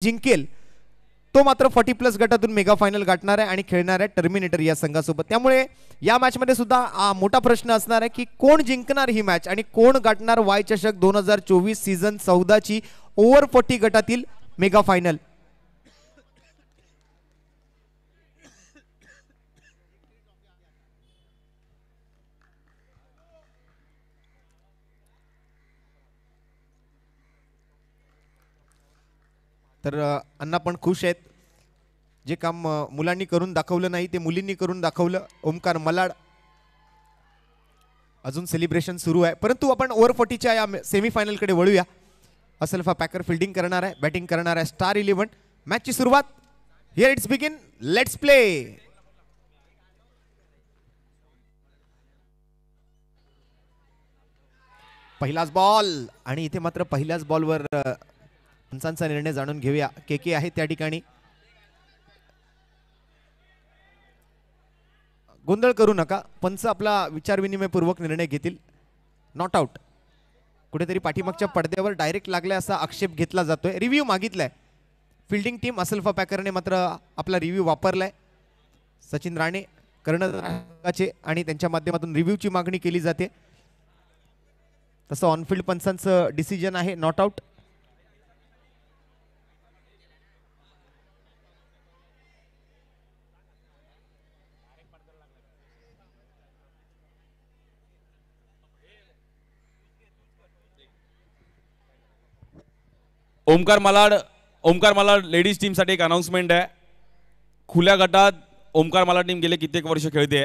जिंकेल तो मात्र 40+ गटातून मेगा फायनल गाठणार आहे आणि खेळणार आहे टर्मिनेटर या संघासोबत. त्यामुळे या मॅच मध्ये सुद्धा मोठा प्रश्न असणार आहे की कोण जिंकणार ही मॅच आणि कोण गाठणार वाय चषक 2024 सीझन 14 ची ओव्हर 40 गटातील मेगा फायनल. तर अण्णा पण खुश आहेत. जे काम मुलांनी करून दाखवलं नाही ते मुलींनी करून दाखवलं. ओमकार मलाड अजून सेलिब्रेशन सुरू आहे. परंतु आपण ओव्हर 40च्या या सेमीफायनल कडे वळूया. असलफा पॅकर फिल्डिंग करणार आहे, बॅटिंग करणार आहे स्टार 11. मॅचची सुरुवात here it's begin, let's play. पहिलाच बॉल आणि इथे मात्र पहिल्याच बॉलवर पंचांचा निर्णय जाणून घेऊया. के आहे त्या ठिकाणी. गोंधळ करू नका, पंच आपला विचारविनिमयपूर्वक निर्णय घेतील. Not out. कुठेतरी पाठीमागच्या पडद्यावर डायरेक्ट लागलाय असा आक्षेप घेतला जातोय. रिव्ह्यू मागितलाय फिल्डिंग टीम असलफा पॅकरने मात्र आपला रिव्ह्यू वापरलाय. सचिन राणे कर्णधाराचे आणि त्यांच्या माध्यमातून रिव्ह्यूची मागणी केली जाते. तसं ऑनफिल्ड पंचांचं डिसिजन आहे not out. Omkar Malad ladies team साठी एक अनाउन्समेंट आहे. खुल्या गटात ओमकार मलाड टीम गेले कित्येक वर्ष खेळते.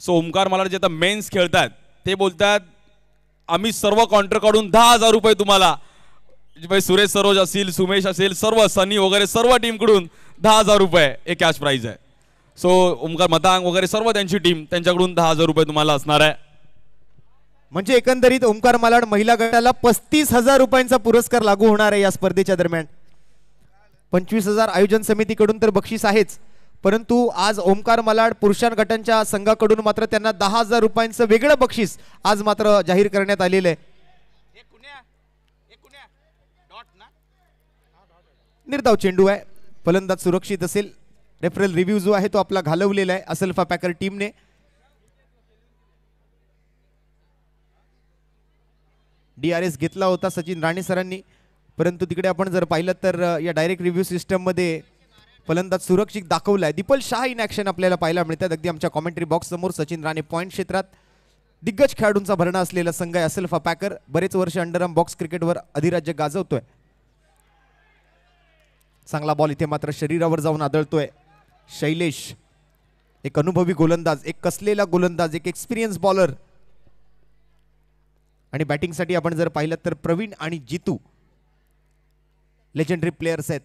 सो ओमकार मलाड जे आता मेन्स खेळतात ते बोलतात आम्ही सर्व कॉन्ट्र काढून 10,000 रुपये तुम्हाला, सुरेश सरोज असेल, सुमेश असेल, सर्व सनी वगैरे सर्व टीमकडून 10,000 रुपये एक कॅश प्राइज आहे. सो ओमकार मतांग वगैरे सर्व त्यांची टीम त्यांच्याकडून 10,000 रुपये तुम्हाला असणार आहे. म्हणजे एकंदरीत ओमकार मलाड महिला गटाला 35,000 रुपयांचा पुरस्कार लागू होणार आहे या स्पर्धेच्या दरम्यान. 25,000 आयोजन समितीकडून तर बक्षीस आहेच, परंतु आज ओमकार मलाड पुरुषां गटांच्या संघाकडून मात्र त्यांना 10,000 रुपयांचं वेगळं बक्षीस आज मात्र जाहीर करण्यात आलेलं आहे. निर्धाव चेंडू आहे, फलंदाज सुरक्षित असेल. रेफरल रिव्ह्यू जो आहे तो आपला घालवलेला आहे असलफा पॅकर टीमने. DRS घेतला होता सचिन राणे सरांनी, परंतु तिकडे आपण जर पाहिलं तर या डायरेक्ट रिव्ह्यू सिस्टम मध्ये फलंदाज सुरक्षित दाखवलाय. दीपल शाह इन ऍक्शन आपल्याला पाहायला मिळतात अगदी आमच्या कॉमेंट्री बॉक्स समोर. सचिन राणे पॉइंट क्षेत्रात दिग्गज खेळाडूंचा भरणा असलेला संघ आहे असलफा पॅकर. बरेच वर्ष अंडरआर्म बॉक्स क्रिकेटवर अधिराज्य गाजवतोय. चांगला बॉल इथे मात्र शरीरावर जाऊन आदळतोय. शैलेश एक अनुभवी गोलंदाज, एक कसलेला गोलंदाज, एक एक्सपिरियन्स बॉलर. आणि बॅटिंग साठी आपण जर पाहिलं तर प्रवीण आणि जितू लेजेंडरी प्लेयर्स आहेत.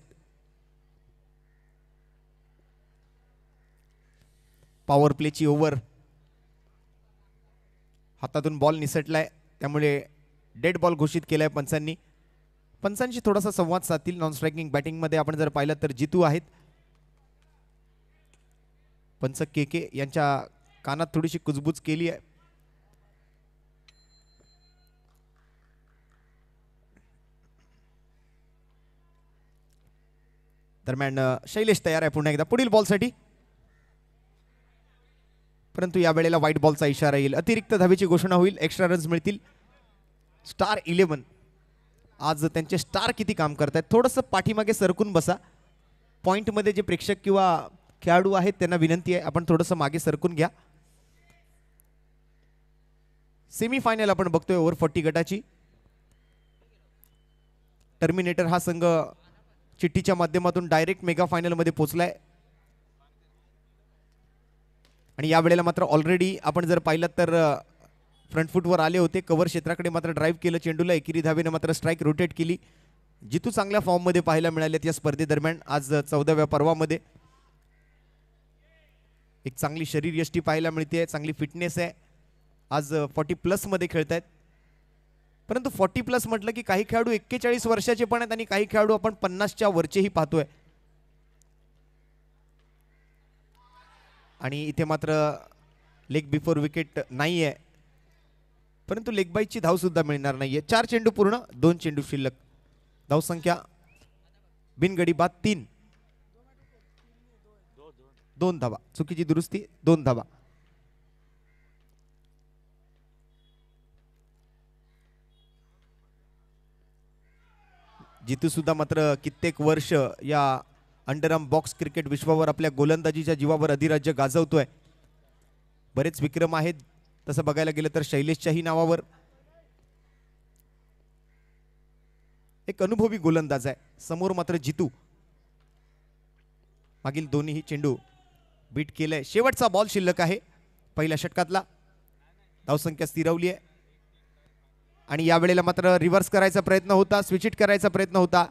पॉवर प्लेची ओव्हर, हातातून बॉल निसटलाय त्यामुळे डेड बॉल घोषित केलाय पंचांनी. पंचांशी थोडासा संवाद साधतील. नॉन स्ट्रायकिंग बॅटिंग मध्ये आपण जर पाहिलं तर जितू आहेत. पंच के यांच्या कानात थोडीशी कुजबूज केली आहे. दरम्यान शैलेश तयार आहे पुन्हा एकदा पुढील बॉलसाठी, परंतु या वेळेला व्हाईट बॉलचा इशारा येईल. अतिरिक्त धावेची घोषणा होईल, एक्स्ट्रा रन्स मिळतील. स्टार 11 आज त्यांचे स्टार किती काम करतायत. थोडंसं पाठीमागे सरकून बसा. पॉइंट मध्ये जे प्रेक्षक किंवा खेळाडू आहेत त्यांना विनंती आहे आपण थोडंसं मागे सरकून घ्या. सेमीफायनल आपण बघतोय ओव्हर 40 गटाची. टर्मिनेटर हा संघ चिठ्ठीच्या माध्यमातून डायरेक्ट मेगा फायनल मध्ये पोहोचलाय. आणि या वेळेला मात्र ऑलरेडी आपण जर पाहिलं तर फ्रंट फुटवर आले होते. कव्हर क्षेत्राकडे मात्र ड्राईव्ह केलं चेंडूला. एकेरी धावेने मात्र स्ट्राईक रोटेट केली. जितू चांगल्या फॉर्म मध्ये पाहायला मिळालेत या स्पर्धेदरम्यान. आज 14व्या पर्वामध्ये एक चांगली शरीर यष्टी पाहायला मिळते, चांगली फिटनेस आहे. आज 40+ मध्ये खेळतायत. परंतु 40+ म्हटलं की काही खेळाडू 41 वर्षाचे पण आहेत आणि काही खेळाडू आपण 50च्या वरचेही पाहतोय. आणि इथे मात्र लेग बिफोर विकेट नाहीये, परंतु लेग बाईची धाव सुद्धा मिळणार नाहीये. 4 चेंडू पूर्ण, 2 चेंडू शिल्लक. धावसंख्या बिनगडी बाद 3. 2 धावा. चुकीची दुरुस्ती. 2 धावा. जितू सुद्धा मात्र कित्येक वर्ष या अंडरआर्म बॉक्स क्रिकेट विश्वावर आपल्या गोलंदाजीच्या जीवावर अधिराज्य गाजवतोय. बरेच विक्रम आहेत तसं बघायला गेलं तर शैलेशच्याही नावावर. एक अनुभवी गोलंदाज आहे. समोर मात्र जितू. मागील दोन्ही चेंडू बीट केलंय. शेवटचा बॉल शिल्लक आहे पहिल्या षटकातला. धावसंख्या स्थिरवली आहे आणि यावेळेला मात्र रिव्हर्स करायचा प्रयत्न होता, स्विच हिट करायचा प्रयत्न होता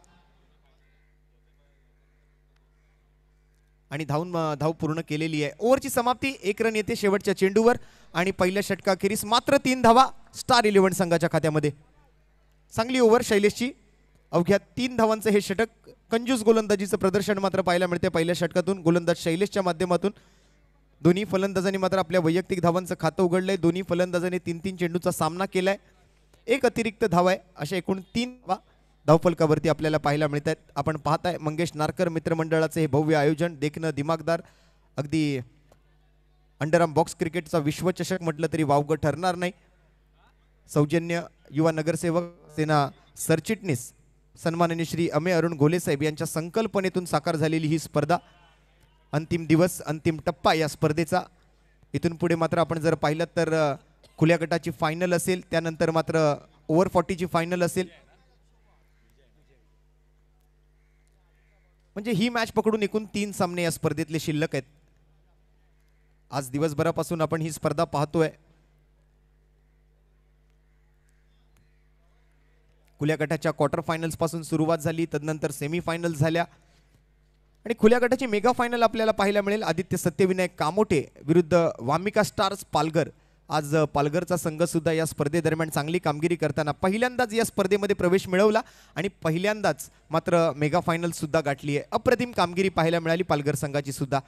आणि धाव पूर्ण केलेली आहे. ओव्हरची समाप्ती. 1 रन येते शेवटच्या चेंडूवर आणि पहिल्या षटकाखेरीस मात्र 3 धावा स्टार 11 संघाच्या खात्यामध्ये. चांगली ओव्हर शैलेशची. अवघ्या 3 धावांचं हे षटक. कंजूस गोलंदाजीचं प्रदर्शन मात्र पाहायला मिळते पहिल्या षटकातून. गोलंदाज शैलेशच्या माध्यमातून. दोन्ही फलंदाजांनी मात्र आपल्या वैयक्तिक धावांचं खातं उघडलंय. दोन्ही फलंदाजांनी 3-3 चेंडूचा सामना केलाय. 1 अतिरिक्त धाव आहे. अशा एकूण 3 धावफलकावरती आपल्याला पाहायला मिळत आहेत. आपण पाहताय मंगेश नारकर मित्रमंडळाचे हे भव्य आयोजन. देखणं दिमागदार. अगदी अंडरआर्म बॉक्स क्रिकेटचा विश्वचषक म्हटलं तरी वावगं ठरणार नाही. सौजन्य युवा नगरसेवक सेना सरचिटणीस सन्माननीय श्री अमेय अरुण घोले साहेब यांच्या संकल्पनेतून साकार झालेली ही स्पर्धा. अंतिम दिवस, अंतिम टप्पा या स्पर्धेचा. इथून पुढे मात्र आपण जर पाहिलं तर खुल्या गटाची फायनल असेल, त्यानंतर मात्र ओव्हर 40ची फायनल असेल. म्हणजे ही मॅच पकडून एकूण 3 सामने या स्पर्धेतले शिल्लक आहेत. आज दिवसभरापासून आपण ही स्पर्धा पाहतोय. खुल्या गटाच्या क्वार्टर फायनल्स पासून सुरुवात झाली, तदनंतर सेमी फायनल झाल्या आणि खुल्या गटाची मेगा फायनल आपल्याला पाहायला मिळेल. आदित्य सत्यविनायक कामोटे विरुद्ध वामिका स्टार्स पालघर. आज पालघरचा संघ सुद्धा या स्पर्धेदरम्यान चांगली कामगिरी करताना पहिल्यांदाच या स्पर्धेमध्ये प्रवेश मिळवला आणि पहिल्यांदाच मात्र मेगा फायनल सुद्धा गाठली आहे. अप्रतिम कामगिरी पाहायला मिळाली पालघर संघाची सुद्धा.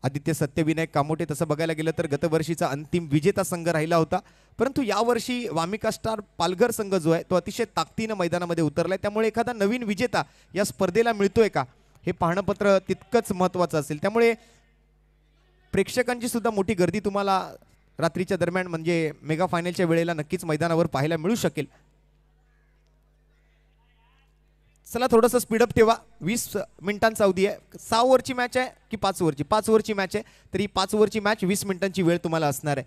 आदित्य सत्यविनायक कामोटे तसं बघायला गेलं तर गतवर्षीचा अंतिम विजेता संघ राहिला होता, परंतु यावर्षी वामिका स्टार पालघर संघ जो आहे तो अतिशय ताकदीनं मैदानामध्ये उतरलाय. त्यामुळे एखादा नवीन विजेता या स्पर्धेला मिळतोय का हे पाहणं पत्र तितकंच महत्त्वाचं असेल. त्यामुळे प्रेक्षकांची सुद्धा मोठी गर्दी तुम्हाला रात्रीच्या दरम्यान म्हणजे मेगा फायनलच्या वेळेला नक्कीच मैदानावर पाहायला मिळू शकेल. चला थोडंसं स्पीडअप ठेवा. 20 मिनिटांचा अवधी आहे. 6 ओव्हरची मॅच आहे की 5 ओव्हरची? 5 ओव्हरची मॅच आहे. तरी 5 ओव्हरची मॅच 20 मिनिटांची वेळ तुम्हाला असणार आहे.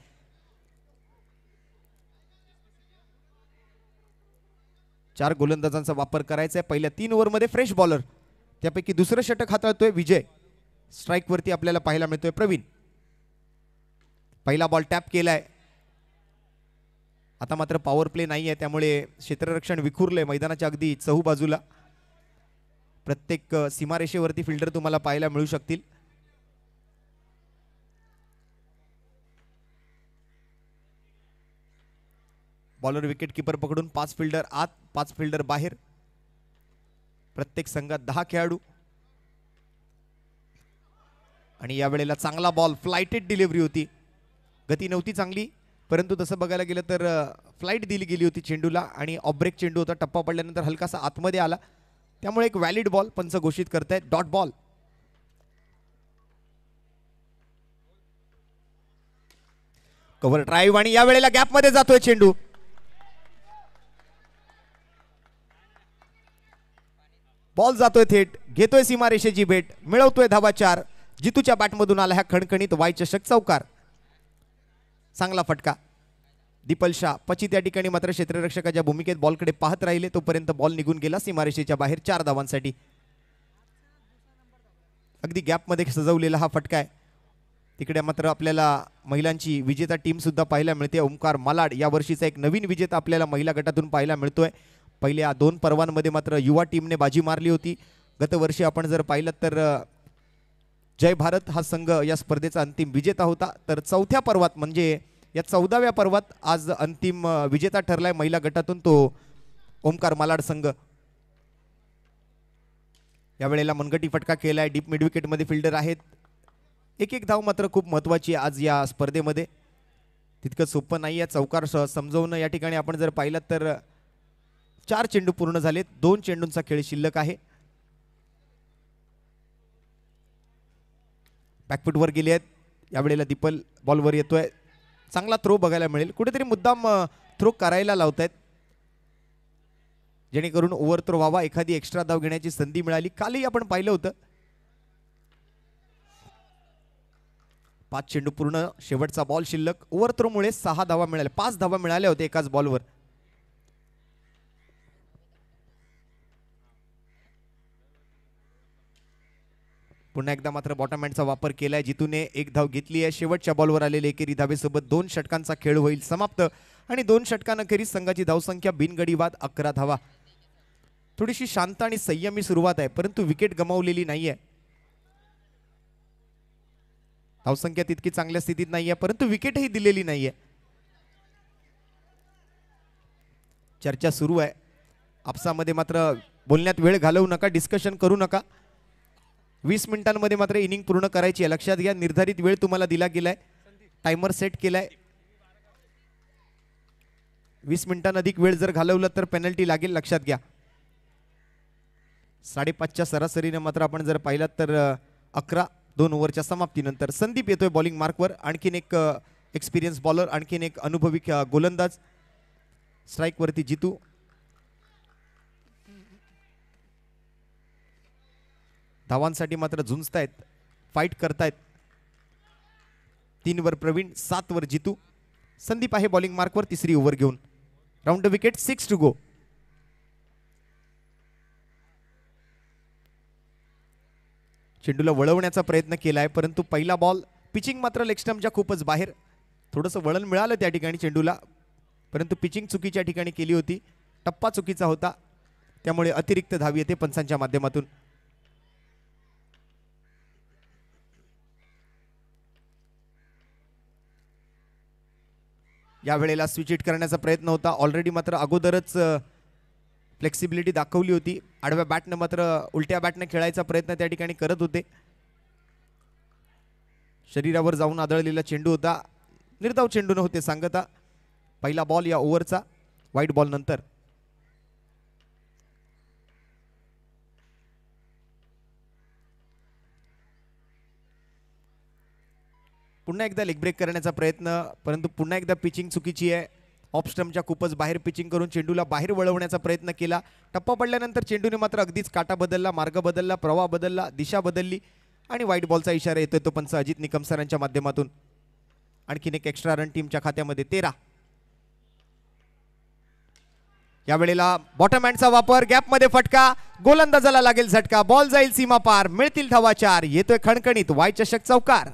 चार गोलंदाजांचा वापर करायचा आहे. पहिल्या 3 ओव्हरमध्ये फ्रेश बॉलर, त्यापैकी दुसरं षटक हाताळतोय विजय. स्ट्राइक वरती आपल्याला पाहायला मिळतोय प्रवीण. पहिला बॉल टॅप केलाय. आता मात्र पॉवर प्ले नाही आहे, त्यामुळे क्षेत्ररक्षण विखुरलंय मैदानाच्या अगदी चहूबाजूला. प्रत्येक सीमारेषेवरती फिल्डर तुम्हाला पाहायला मिळू शकतील. बॉलर विकेट कीपर पकडून 5 फिल्डर आत, 5 फिल्डर बाहेर. प्रत्येक संघात 10 खेळाडू. आणि यावेळेला चांगला बॉल, फ्लाइटेड डिलिव्हरी होती. गती नव्हती चांगली, परंतु तसं बघायला गेलं तर फ्लाइट दिली गेली होती चेंडूला आणि ऑफ ब्रेक चेंडू होता. टप्पा पडल्यानंतर हलकासा आतमध्ये आला, त्यामुळे एक व्हॅलिड बॉल पंच घोषित करतायत. Dot ball. कव्हर ड्राईव्ह आणि यावेळेला गॅप मध्ये जातोय चेंडू. बॉल जातोय थेट, घेतोय सीमारेषेची भेट, मिळवतोय धावा 4. जितूच्या बॅटमधून आला हा खणखणीत वाय चषक चौकार. चांगला फटका. दीपल शाह पचित या ठिकाणी मात्र क्षेत्ररक्षकाच्या भूमिकेत बॉलकडे पाहत राहिले, तोपर्यंत बॉल निघून गेला सीमारेषेच्या बाहेर. 4 धावांसाठी. अगदी गॅपमध्ये सजवलेला हा फटका आहे. तिकडे मात्र आपल्याला महिलांची विजेता टीम सुद्धा पाहायला मिळते. ओमकार मालाड या वर्षीचा एक नवीन विजेता आपल्याला महिला गटातून पाहायला मिळतोय. पहिल्या 2 पर्वांमध्ये मात्र युवा टीमने बाजी मारली होती. गतवर्षी आपण जर पाहिलं तर जय भारत हा संघ या स्पर्धेचा अंतिम विजेता होता. तर 4थ्या पर्वात म्हणजे या 14व्या पर्वात आज अंतिम विजेता ठरलाय महिला गटातून तो ओमकार मालाड संघ. यावेळेला मनगटी फटका केलाय. डीप मिड विकेट मध्ये फिल्डर आहेत. एक धाव मात्र खूप महत्वाची आज या स्पर्धेमध्ये. तितकं सोपं नाही आहे चौकार समजवणं. या ठिकाणी आपण जर पाहिलं तर 4 चेंडू पूर्ण झालेत, 2 चेंडूंचा खेळ शिल्लक आहे. बॅकफुटवर गेले आहेत यावेळेला. दीपल बॉलवर येतोय, चांगला थ्रो बघायला मिळेल. कुठेतरी मुद्दाम थ्रो करायला लावतायत जेणेकरून ओव्हर थ्रो व्हावा, एखादी एक्स्ट्रा धाव घेण्याची संधी मिळाली. कालही आपण पाहिलं होतं. 5 चेंडू पूर्ण, शेवटचा बॉल शिल्लक. ओव्हर थ्रोमुळे 6 धावा मिळाल्या, 5 धावा मिळाल्या होत्या एकाच बॉलवर. पुन्हा एकदा मात्र बॉटम हँडचा वापर केलाय. जितूने 1 धाव घेतली आहे. शेवटच्या बॉलवर आलेले एकेरी धावेसोबत 2 षटकांचा खेळ होईल समाप्त. आणि 2 षटकांखेरीज संघाची धावसंख्या बिनगडीवाद 11 धावा. थोडीशी शांत आणि संयमी सुरुवात आहे, परंतु विकेट गमावलेली नाहीये. धावसंख्या तितकी चांगल्या स्थितीत नाहीये, परंतु विकेटही दिलेली नाहीये. चर्चा सुरू आहे. आपसामध्ये मात्र बोलण्यात वेळ घालवू नका, डिस्कशन करू नका. 20 मिनिटांमध्ये मात्र इनिंग पूर्ण करायची आहे. लक्षात घ्या, निर्धारित वेळ तुम्हाला दिला गेलाय, टायमर सेट केलाय. 20 मिनिटांअधिक वेळ जर घालवलं तर पेनल्टी लागेल, लक्षात घ्या. 5:30च्या सरासरीने मात्र आपण जर पाहिलात तर 11, 2 ओव्हरच्या समाप्तीनंतर संदीप येतोय बॉलिंग मार्कवर. आणखीन एक एक्सपिरियन्स बॉलर, आणखीन एक अनुभवी गोलंदाज. स्ट्राइक वरती जितू. धावांसाठी मात्र झुंजतायत, फाईट करतायत. 3 वर प्रवीण, 7 वर जितू. संदीप आहे बॉलिंग मार्कवर, तिसरी ओव्हर घेऊन. Round the wicket, 6 to go. चेंडूला वळवण्याचा प्रयत्न केलाय, परंतु पहिला बॉल पिचिंग मात्र लेग स्टंपच्या खूपच बाहेर. थोडंसं वळण मिळालं त्या ठिकाणी चेंडूला, परंतु पिचिंग चुकीच्या ठिकाणी केली होती. टप्पा चुकीचा होता, त्यामुळे अतिरिक्त धाव येते पंचांच्या माध्यमातून. या वेळेला स्विच हिट करण्याचा प्रयत्न होता. ऑलरेडी मात्र अगोदरच फ्लेक्सिबिलिटी दाखवली होती. आडव्या बॅटनं मात्र उलट्या बॅटनं खेळायचा प्रयत्न त्या ठिकाणी करत होते. शरीरावर जाऊन आदळलेला चेंडू होता. निर्धाव चेंडू न होते सांगता. पहिला बॉल या ओव्हरचा, व्हाईट बॉल नंतर. पुन्हा एकदा लेग ब्रेक करण्याचा प्रयत्न, परंतु पुन्हा एकदा पिचिंग चुकीची आहे. ऑफ स्टंपच्या खूपच बाहेर पिचिंग करून चेंडूला बाहेर वळवण्याचा प्रयत्न केला. टप्पा पडल्यानंतर चेंडूने मात्र अगदीच काटा बदलला, मार्ग बदलला, प्रवाह बदलला, दिशा बदलली आणि व्हाईट बॉलचा इशारा येतोय तो पंच अजित निकम सरांच्या माध्यमातून. आणखीन एक एक्स्ट्रा रन टीमच्या खात्यामध्ये, 13. या वेळेला बॉटम हँडचा वापर, गॅपमध्ये फटका, गोलंदाजाला लागेल झटका, बॉल जाईल सीमा पार, मिळतील धावा 4. येतोय खणखणीत वाय चषक चौकार.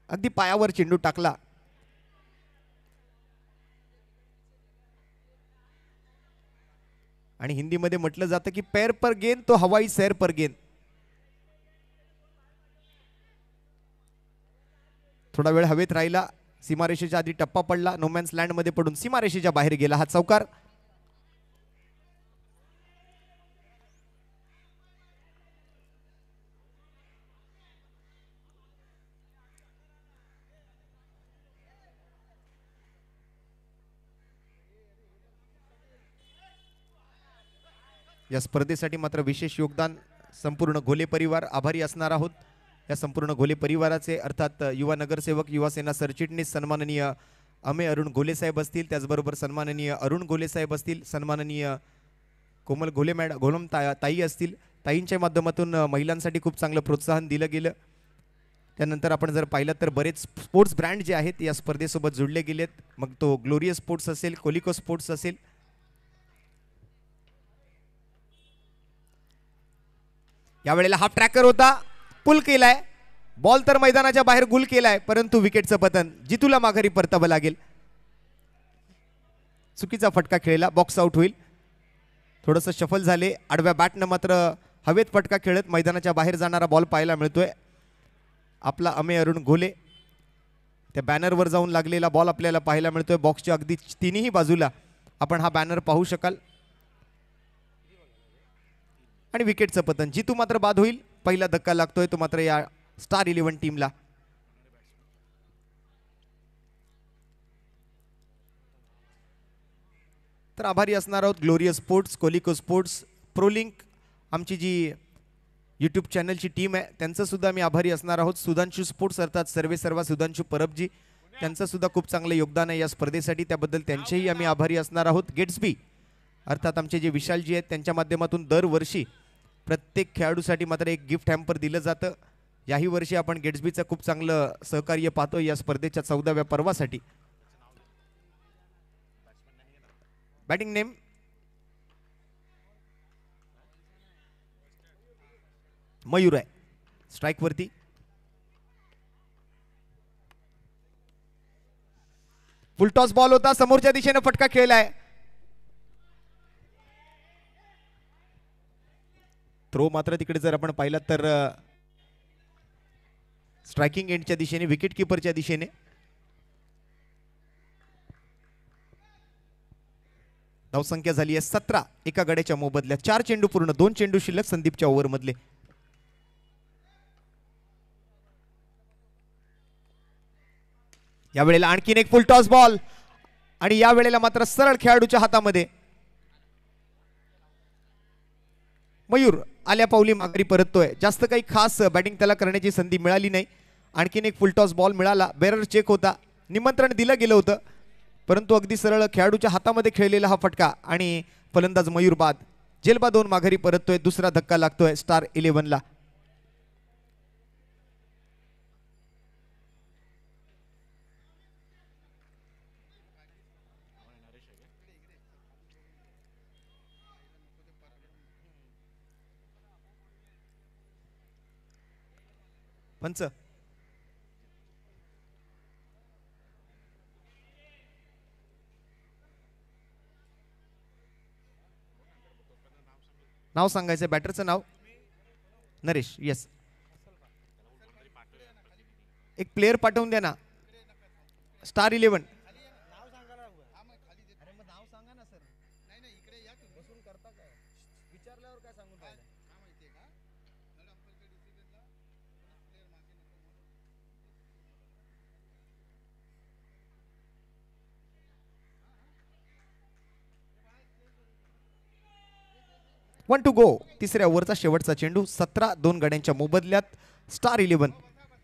अगदी पायावर चेंडू टाकला. आणि हिंदीमध्ये म्हटलं जातं की पैर पर गेंद तो हवाई सैर पर गेंद. थोडा वेळ हवेत राहिला, सीमारेषेच्या आधी टप्पा पडला, नोमॅन्स लँड मध्ये पडून सीमारेषेच्या बाहेर गेला हा चौकार. या स्पर्धेसाठी मात्र विशेष योगदान संपूर्ण घोले परिवार आभारी असणार आहोत. या संपूर्ण घोले परिवाराचे अर्थात युवा नगरसेवक, युवा सेना सरचिटणीस सन्माननीय अमे अरुण घोले साहेब असतील, त्याचबरोबर सन्माननीय अरुण घोले साहेब असतील, सन्माननीय कोमल घोले घोलम ताई असतील. ताईंच्या माध्यमातून महिलांसाठी खूप चांगलं प्रोत्साहन दिलं गेलं. त्यानंतर आपण जर पाहिलं तर बरेच स्पोर्ट्स ब्रँड जे आहेत या स्पर्धेसोबत जोडले गेलेत. मग तो ग्लोरियस स्पोर्ट्स असेल, कोलिको स्पोर्ट्स असेल. यावेळेला हाफ ट्रॅकर होता, पुल केलाय, बॉल तर मैदानाच्या बाहेर गुल केलाय, परंतु विकेटचं पतन. जितूला माघारी परतावं लागेल. चुकीचा फटका खेळला, बॉक्स आउट होईल. थोडंसं शफल झाले, आडव्या बॅटनं मात्र हवेत फटका खेळत मैदानाच्या बाहेर जाणारा बॉल पाहायला मिळतोय. आपला अमे अरुण घोले, त्या बॅनरवर जाऊन लागलेला बॉल आपल्याला पाहायला मिळतोय. बॉक्सच्या अगदी तिन्ही बाजूला आपण हा बॅनर पाहू शकाल. आणि विकेटचं पतन. जितू मात्र बाद होईल. पहिला धक्का लागतोय तो मात्र या स्टार 11 टीमला. मात्र आभारी असणार आहोत ग्लोरियस स्पोर्ट्स, कोलिको स्पोर्ट्स, प्रोलिंक, आमची जी यूट्यूब चॅनलची टीम आहे त्यांचं सुद्धा आम्ही आभारी असणार आहोत. सुधांशू स्पोर्ट्स अर्थात सर्वे सर्वा सुधांशू परबजी, त्यांचं सुद्धा खूप चांगलं योगदान आहे या स्पर्धेसाठी, त्याबद्दल त्यांचेही आम्ही आभारी असणार आहोत. गेट्सबी अर्थात आमचे जे विशालजी आहेत त्यांच्या माध्यमातून दरवर्षी प्रत्येक खेळाडूसाठी मात्र एक गिफ्ट हॅम्पर दिलं जातं. याही वर्षी आपण गेट्सबीचं खूप चांगलं सहकार्य पाहतो या स्पर्धेच्या 14व्या पर्वासाठी. बॅटिंग नेम मयूर आहे. स्ट्राइक वरती फुलटॉस बॉल होता, समोरच्या दिशेने फटका खेळलाय. थ्रो मात्र तिकडे जर आपण पाहिलं तर स्ट्रायकिंग एंडच्या दिशेने, विकेट किपरच्या दिशेने. धावसंख्या झाली आहे 17 एका गड्याच्या मोबदल्यात. 4 चेंडू पूर्ण, 2 चेंडू शिल्लक संदीपच्या ओव्हर मधले. यावेळेला आणखीन एक फुल टॉस बॉल आणि यावेळेला मात्र सरळ खेळाडूच्या हातामध्ये. मयूर आल्या पावली माघारी परततोय. जास्त काही खास बॅटिंग त्याला करण्याची संधी मिळाली नाही. आणखीन एक फुल टॉस बॉल मिळाला. बेरर चेक होता, निमंत्रण दिलं गेलं होतं, परंतु अगदी सरळ खेळाडूच्या हातामध्ये खेळलेला हा फटका आणि फलंदाज मयूर बाद. जेलबा 2 माघारी परततोय. दुसरा धक्का लागतोय स्टार 11 ला. पंच नाव सांगायचं, बॅटरचं नाव नरेश. येस, एक प्लेयर पाठवून द्या ना. Star 11 1 to go. तिसऱ्या ओव्हरचा शेवटचा चेंडू. 17 2 गड्यांच्या मोबदल्यात. स्टार 11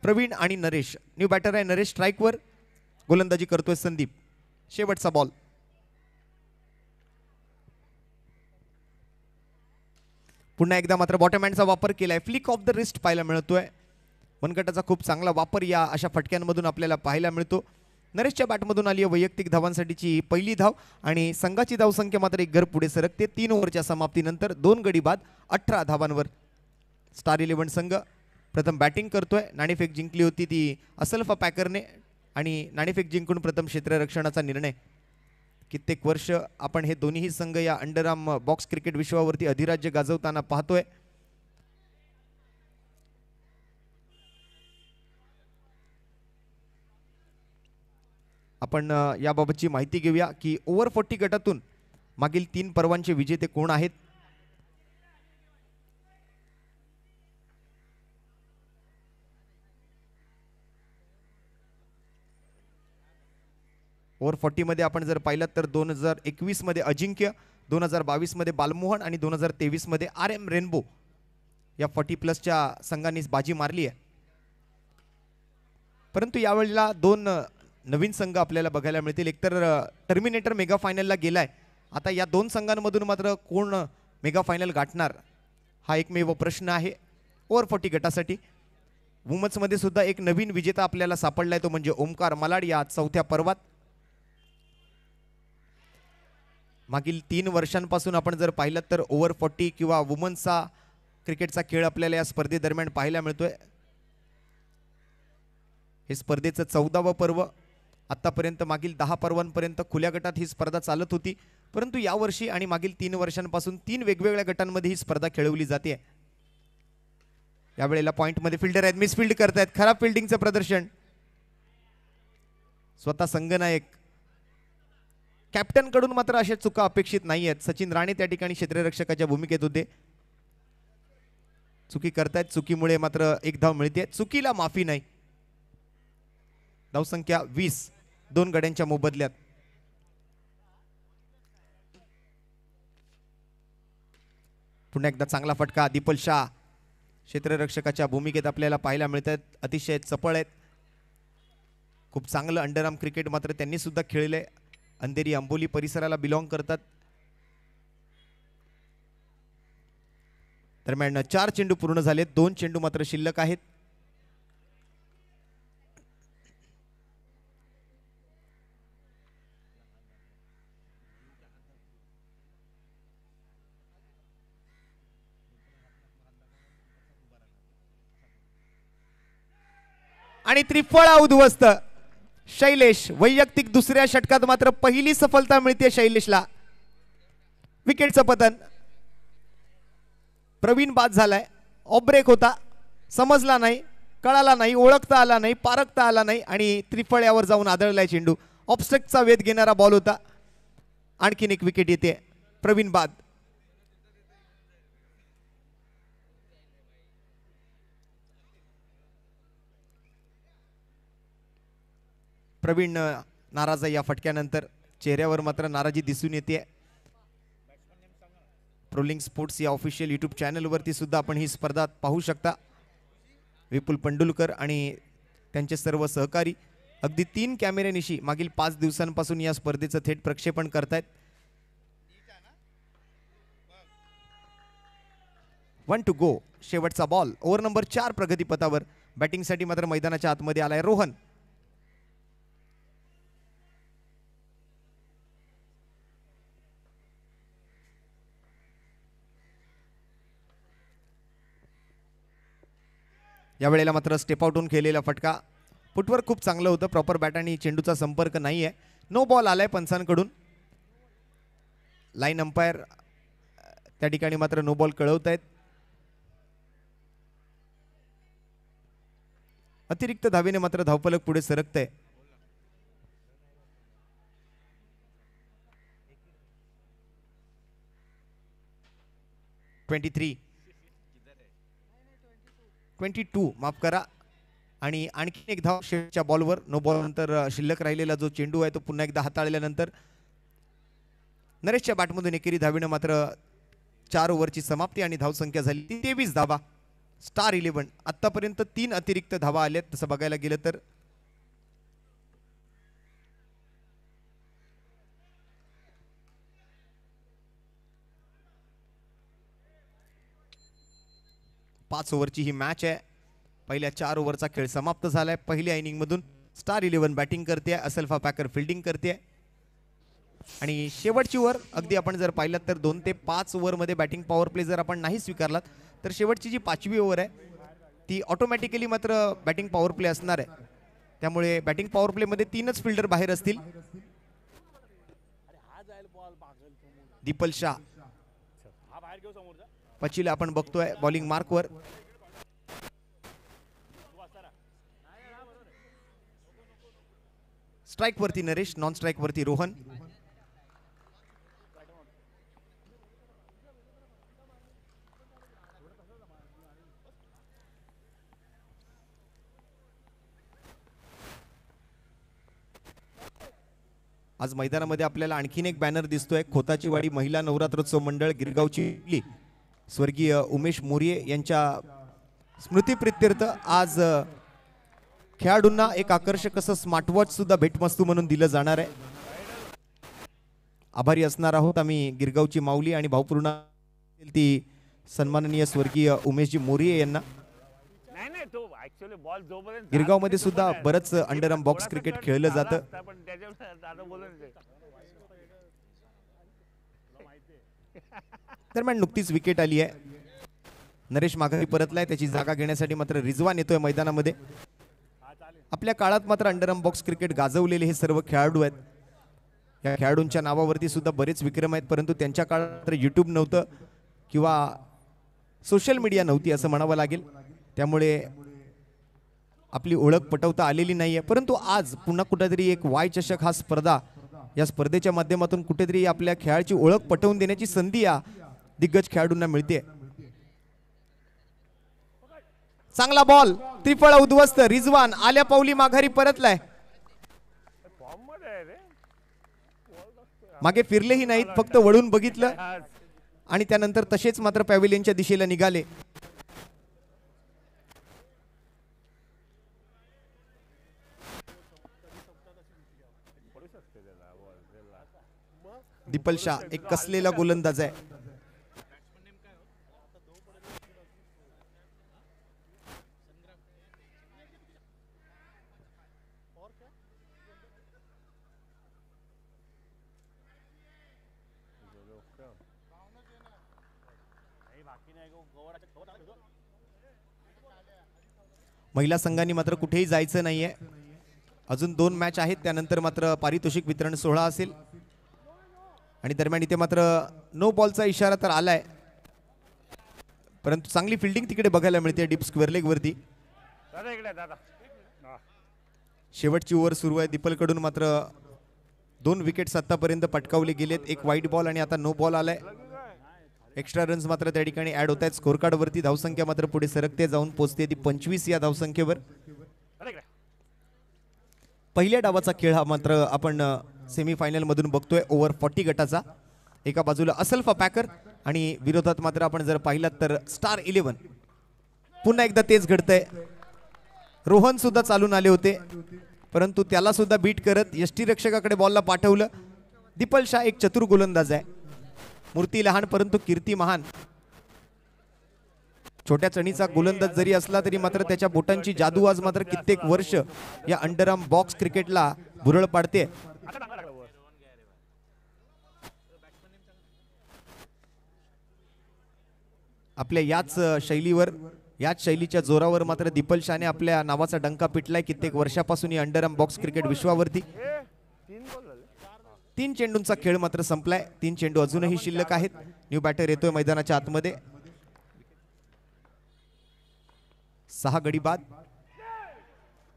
प्रवीण आणि नरेश. न्यू बॅटर आहे नरेश. स्ट्राईकवर गोलंदाजी करतोय संदीप. शेवटचा बॉल. पुन्हा एकदा मात्र बॉटम हँडचा वापर केलाय. फ्लिक ऑफ द रिस्ट पाहायला मिळतोय. मनगटाचा खूप चांगला वापर या अशा फटक्यांमधून आपल्याला पाहायला मिळतो. नरेशच्या बॅटमधून आली आहे वैयक्तिक धावांसाठीची पहिली धाव आणि संघाची धावसंख्या मात्र एक घर पुढे सरकते. 3 ओव्हरच्या समाप्तीनंतर 2 गडी बाद 18 धावांवर. स्टार 11 संघ प्रथम बॅटिंग करतोय. नाणेफेक जिंकली होती ती असलफा पॅकरने आणि नाणेफेक जिंकून प्रथम क्षेत्ररक्षणाचा निर्णय. कित्येक वर्ष आपण हे दोन्ही संघ या अंडरआर्म बॉक्स क्रिकेट विश्वावरती अधिराज्य गाजवताना पाहतोय. आपण याबाबतची माहिती घेऊया की ओव्हर 40 गटातून मागील 3 पर्वांचे विजेते कोण आहेत. ओव्हर 40 मध्ये आपण जर पाहिलं तर 2021 मध्ये अजिंक्य, 2022 मध्ये बालमोहन आणि 2023 मध्ये RM रेनबो या 40+ संघांनी बाजी मारली आहे. परंतु यावेळेला 2 नवीन संघ आपल्याला बघायला मिळतील. एकतर टर्मिनेटर मेगा फायनलला गेलाय. आता या 2 संघांमधून मात्र कोण मेगा फायनल गाठणार हा एकमेव प्रश्न आहे ओव्हर 40 गटासाठी. वुमन्स मध्ये सुद्धा एक नवीन विजेता आपल्याला सापडलाय, तो म्हणजे ओमकार मलाड या 4थ्या पर्वात. मागील 3 वर्षांपासून आपण जर पाहिलं तर ओव्हर 40 किंवा वुमन्सचा क्रिकेटचा खेळ आपल्याला या स्पर्धेदरम्यान पाहायला मिळतोय. हे स्पर्धेचं 14वं पर्व. आतापर्यंत मागील 10 पर्वांपर्यंत खुल्या गटात ही स्पर्धा चालत होती, परंतु यावर्षी आणि मागील 3 वर्षांपासून 3 वेगवेगळ्या गटांमध्ये ही स्पर्धा खेळवली जाते. यावेळेला पॉइंटमध्ये फिल्डर आहेत, मिसफिल्ड करतायत. खराब फिल्डिंगचं प्रदर्शन. स्वतः संघनायक कॅप्टन कडून मात्र अशा चुका अपेक्षित नाही आहेत. सचिन राणे त्या ठिकाणी क्षेत्ररक्षकाच्या भूमिकेत होते. चुकी करतायत, चुकीमुळे मात्र एक धाव मिळते. चुकीला माफी नाही. धावसंख्या 20 2 गड्यांच्या मोबदल्यात. पुन्हा एकदा चांगला फटका. दीपल शाह क्षेत्ररक्षकाच्या भूमिकेत आपल्याला पाहायला मिळतात. अतिशय चपळ आहेत. खूप चांगलं अंडरआर्म क्रिकेट मात्र त्यांनी सुद्धा खेळले. अंधेरी अंबोली परिसराला बिलॉंग करतात. दरम्यान 4 चेंडू पूर्ण झालेत. 2 चेंडू मात्र शिल्लक आहेत. आणि त्रिफळा उद्ध्वस्त. शैलेश वैयक्तिक दुसऱ्या षटकात मात्र पहिली सफलता मिळते शैलेशला. विकेटचं पतन. प्रवीण बाद झालाय. ऑफ ब्रेक होता, समजला नाही, कळाला नाही, ओळखता आला नाही, पारखता आला नाही आणि त्रिफळ्यावर जाऊन आदळलाय चेंडू. ऑफस्ट्रकचा वेध घेणारा बॉल होता. आणखीन एक विकेट येते. प्रवीण बाद. प्रवीण नाराज आहे या फटक्यानंतर. चेहऱ्यावर मात्र नाराजी दिसून येते. प्रोलिंग स्पोर्ट्स या ऑफिशियल यूट्यूब चॅनलवरती सुद्धा आपण ही स्पर्धा पाहू शकता. विपुल पंडुलकर आणि त्यांचे सर्व सहकारी अगदी 3 कॅमेऱ्यानिशी मागील 5 दिवसांपासून या स्पर्धेचं थेट प्रक्षेपण करतायत. 1 to go. शेवटचा बॉल. ओव्हर नंबर 4 प्रगतीपथावर. बॅटिंगसाठी मात्र मैदानाच्या आतमध्ये आलाय रोहन. यावेळेला मात्र स्टेप आउटहून खेळलेला फटका. फुटवर्क खूप चांगलं होतं. प्रॉपर बॅट आणि चेंडूचा संपर्क नाही आहे. नो बॉल आलाय पंचांकडून. लाईन अंपायर त्या ठिकाणी मात्र नो बॉल कळवत आहेत. अतिरिक्त धावेने मात्र धावफलक पुढे सरकतंय. (23) 22 माफ करा. आणि आणखी एक धाव शेवटच्या बॉलवर. नो बॉल नंतर शिल्लक राहिलेला जो चेंडू आहे तो पुन्हा एकदा हाताळल्यानंतर नरेशच्या बॅटमधून एकेरी धावीनं मात्र 4 ओव्हरची समाप्ती आणि धावसंख्या झाली 23 धावा. स्टार 11. आतापर्यंत 3 अतिरिक्त धावा आल्यात. तसं बघायला गेलं तर पाच ओव्हरची ही मॅच आहे. पहिल्या 4 ओव्हरचा खेळ समाप्त झालाय. पहिल्या इनिंग मधून स्टार 11 बॅटिंग करते. असल्फा पॅकर फिल्डिंग करते. आणि शेवटची ओव्हर अगदी आपण जर पाहिलात तर 2 ते 5 ओव्हरमध्ये बॅटिंग पॉवर प्ले जर आपण नाही स्वीकारलात तर शेवटची जी 5वी ओव्हर आहे ती ऑटोमॅटिकली मात्र बॅटिंग पॉवर प्ले असणार आहे. त्यामुळे बॅटिंग पॉवर प्ले मध्ये 3च फिल्डर बाहेर असतील. दीपल शाह पचिला आपण बघतोय बॉलिंग मार्कवर. स्ट्राइक वरती नरेश, नॉन स्ट्राइक वरती रोहन. आज मैदानामध्ये आपल्याला आणखीन एक बॅनर दिसतोय. खोताची वाडी महिला नवरात्रोत्सव मंडळ गिरगावची स्वर्गीय उमेश मोरिये यांच्या स्मृतीप्रित्यर्थ आज खेळाडूंना एक आकर्षक असं स्मार्टवॉच सुद्धा भेटवस्तू म्हणून दिलं जाणार आहे. आभारी असणार आहोत आम्ही गिरगावची माऊली आणि भावपूर्ण ती सन्माननीय स्वर्गीय उमेशजी मोरिये यांना. गिरगाव मध्ये सुद्धा बरंच अंडरआर्म बॉक्स क्रिकेट खेळलं जातं. दरम्यान नुकतीच विकेट आली आहे. नरेश माघारी परतलाय. त्याची जागा घेण्यासाठी मात्र रिजवान येतोय मैदानामध्ये. आपल्या काळात मात्र अंडरआर्म बॉक्स क्रिकेट गाजवलेले हे सर्व खेळाडू आहेत. या खेळाडूंच्या नावावरती सुद्धा बरेच विक्रम आहेत. परंतु त्यांच्या काळात युट्यूब नव्हतं किंवा सोशल मीडिया नव्हती असं म्हणावं लागेल. त्यामुळे आपली ओळख पटवता आलेली नाहीये. परंतु आज पुन्हा कुठेतरी एक वाय चषक हा स्पर्धा, या स्पर्धेच्या माध्यमातून कुठेतरी आपल्या खेळाची ओळख पटवून देण्याची संधी या दिग्गज खेळाडूंना मिळते. चांगला बॉल. त्रिफळा उद्ध्वस्त. रिजवान आल्या पावली माघारी परतलाय. मागे फिरलेही नाहीत, फक्त वळून बघितलं आणि त्यानंतर तसेच मात्र पॅव्हिलियनच्या दिशेला निघाले. दीपल शाह एक कसलेला गोलंदाज आहे. महिला संघांनी मात्र कुठेही जायचं नाहीये. अजून 2 मॅच आहेत, त्यानंतर मात्र पारितोषिक वितरण सोहळा असेल. आणि दरम्यान इथे मात्र नो बॉलचा इशारा तर आलाय, परंतु चांगली फिल्डिंग तिकडे बघायला मिळते डीप स्क्वेअर लेग वरती. शेवटची ओव्हर सुरू आहे. दीपलकडून मात्र 2 विकेट्स आतापर्यंत पटकावले गेलेत. एक वाईट बॉल आणि आता नो बॉल आलाय. एक्स्ट्रा रन्स मात्र त्या ठिकाणी ऍड होत आहेत. स्कोर कार्ड वरती धावसंख्या मात्र पुढे सरकते, जाऊन पोहोचते ती 25 या धावसंख्येवर. पहिल्या डावाचा खेळ हा मात्र आपण सेमीफायनल मधून बघतोय ओव्हर 40 गटाचा. एका बाजूला असल्फा पॅकर आणि विरोधात मात्र आपण जर पाहिलात तर स्टार 11. पुन्हा एकदा तेच घडतंय. रोहन सुद्धा चालून आले होते, परंतु त्याला सुद्धा बीट करत यष्टीरक्षकाकडे बॉलला पाठवलं. दीपल शाह एक चतुर गोलंदाज आहे. मूर्ती लहान परंतु कीर्ती महान. छोट्या चणीचा गोलंदाज जरी असला तरी मात्र त्याच्या बोटांची जादू आज मात्र कित्येक वर्ष या अंडरआर्म बॉक्स क्रिकेटला भुरळ पाडते. आपल्या याच शैलीवर, याच शैलीच्या जोरावर मात्र दीपल शाहने आपल्या नावाचा डंका पिटलाय कित्येक वर्षापासून या अंडरआर्म बॉक्स क्रिकेट विश्वावरती. 3 चेंडूंचा खेळ मात्र संपलाय. 3 चेंडू अजूनही शिल्लक आहेत. न्यू बॅटर येतोय मैदानाच्या आतमध्ये. 6 गडी बाद.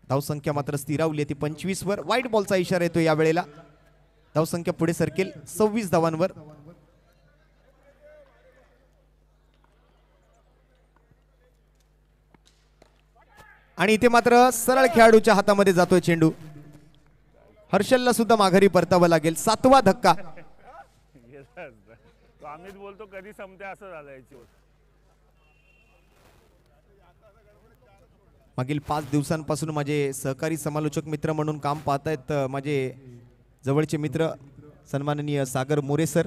धावसंख्या मात्र स्थिरावली ती 25 वर. वाईट बॉलचा इशारा येतो यावेळेला. धावसंख्या पुढे सरकेल 26 धावांवर. आणि इथे मात्र सरळ खेळाडूच्या हातामध्ये जातोय चेंडू. हर्षलला सुद्धा माघारी परतावं लागेल. 7वा धक्का. अमित बोलतो कधी संपते असं झालं याची. मागील 5 दिवसांपासून माझे सहकारी समालोचक मित्र म्हणून काम पाहतायत माझे जवळचे मित्र सन्माननीय सागर मोरे सर.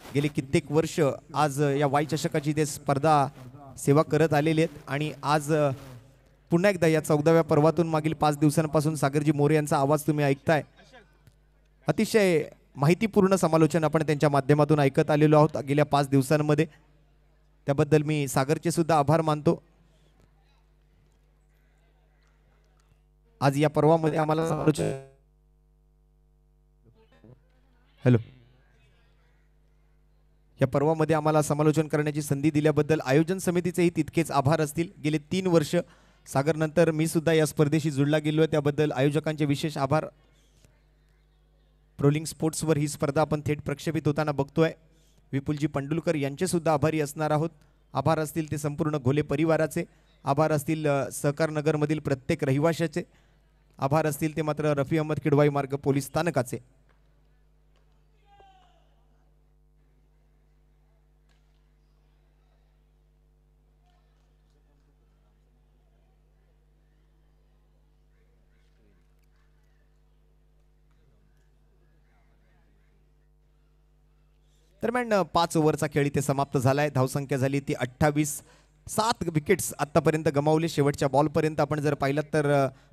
गेली कित्येक वर्ष आज या वाई चषकाची ते स्पर्धा सेवा करत आलेले आहेत आणि आज पुन्हा एकदा या 14व्या पर्वातून मागील 5 दिवसांपासून सागरजी मोरे यांचा आवाज तुम्ही ऐकताय. अतिशय माहितीपूर्ण समालोचन आपण त्यांच्या माध्यमातून ऐकत आलेलो आहोत गेल्या 5 दिवसांमध्ये. त्याबद्दल मी सागरचे सुद्धा आभार मानतो. आज या पर्वामध्ये आम्हाला समालोचन या पर्वामध्ये आम्हाला समालोचन करण्याची संधी दिल्याबद्दल आयोजन समितीचेही तितकेच आभार असतील. गेले 3 वर्ष सागर नंतर मी सुद्धा या स्पर्धेशी जुळला गेलोय, त्याबद्दल आयोजकांचे विशेष आभार. प्रोलिंग स्पोर्ट्सवर ही स्पर्धा आपण थेट प्रक्षेपित होताना बघतोय. विपुलजी पंडुलकर यांचे सुद्धा आभारी असणार आहोत. आभार असतील ते संपूर्ण घोले परिवाराचे. आभार असतील सहकार नगरमधील प्रत्येक रहिवाशाचे. आभार असतील ते मात्र रफी अहमद किडवाई मार्ग पोलीस स्थानकाचे. दरम्यान 5 ओव्हरचा खेळ इथे समाप्त झालाय. धावसंख्या झाली ती 28. 7 विकेट्स आतापर्यंत गमावले. शेवटच्या बॉलपर्यंत आपण जर पाहिलं तर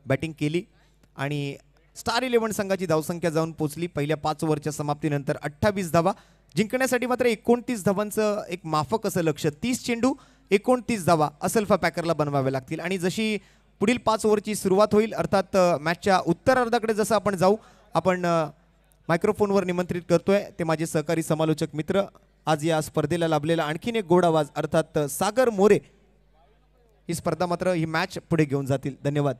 बॅटिंग केली आणि स्टार 11 संघाची धावसंख्या जाऊन पोहोचली पहिल्या 5 ओव्हरच्या समाप्तीनंतर 28 धावा. जिंकण्यासाठी मात्र 29 धावांचं एक माफक असं लक्ष. 30 चेंडू 29 धावा असल्फा पॅकरला बनवावे लागतील. आणि जशी पुढील 5 ओव्हरची सुरुवात होईल, अर्थात मॅचच्या उत्तरार्धाकडे जसं आपण जाऊ, आपण मायक्रोफोनवर निमंत्रित करतोय ते माझे सहकारी समालोचक मित्र. आज या स्पर्धेला लाभलेला आणखीन एक गोड आवाज अर्थात सागर मोरे. ही स्पर्धा मात्र ही मॅच पुढे घेऊन जातील. धन्यवाद.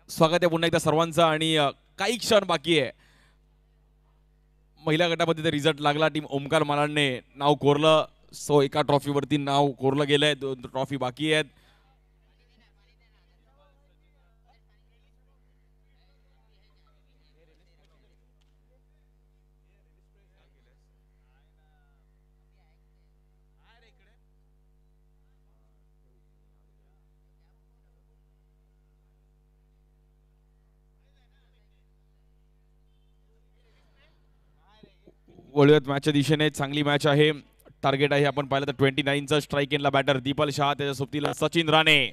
स्वागत आहे पुन्हा एकदा सर्वांचं आणि काही क्षण बाकी आहे. महिला गटामध्ये तर रिझल्ट लागला. टीम ओमकार मालाडने नाव कोरलं. सो एका ट्रॉफीवरती नाव कोरलं गेलंय. 2 ट्रॉफी बाकी आहेत. वळूयात मॅचच्या दिशेने. चांगली मॅच आहे. टार्गेट आहे आपण पाहिलं तर 29चा स्ट्राईक एंडला बॅटर दीपल शहा, त्याच्या सोबतीला सचिन राणे.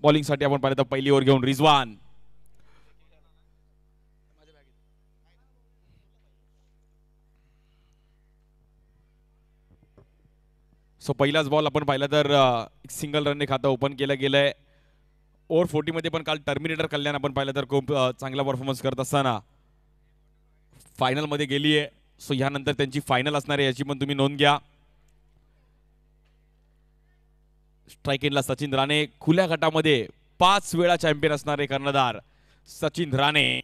बॉलिंग साठी आपण पाहिलं तर पहिली ओव्हर घेऊन रिजवान. सो पहिलाच बॉल आपण पाहिला तर सिंगल रनने खातं ओपन केलं गेलंय. ओव्हर 40 मध्ये पण काल टर्मिनेटर कल्याण आपण पाहिलं तर खूप चांगला परफॉर्मन्स करत असताना फायनल मध्ये गेली आहे. सो यानंतर त्यांची फायनल असणार आहे याची पण तुम्ही नोंद घ्या. स्ट्राईक एंडला सचिन राणे. खुल्या गटामध्ये 5 वेळा चॅम्पियन असणारे कर्णधार सचिन राणे.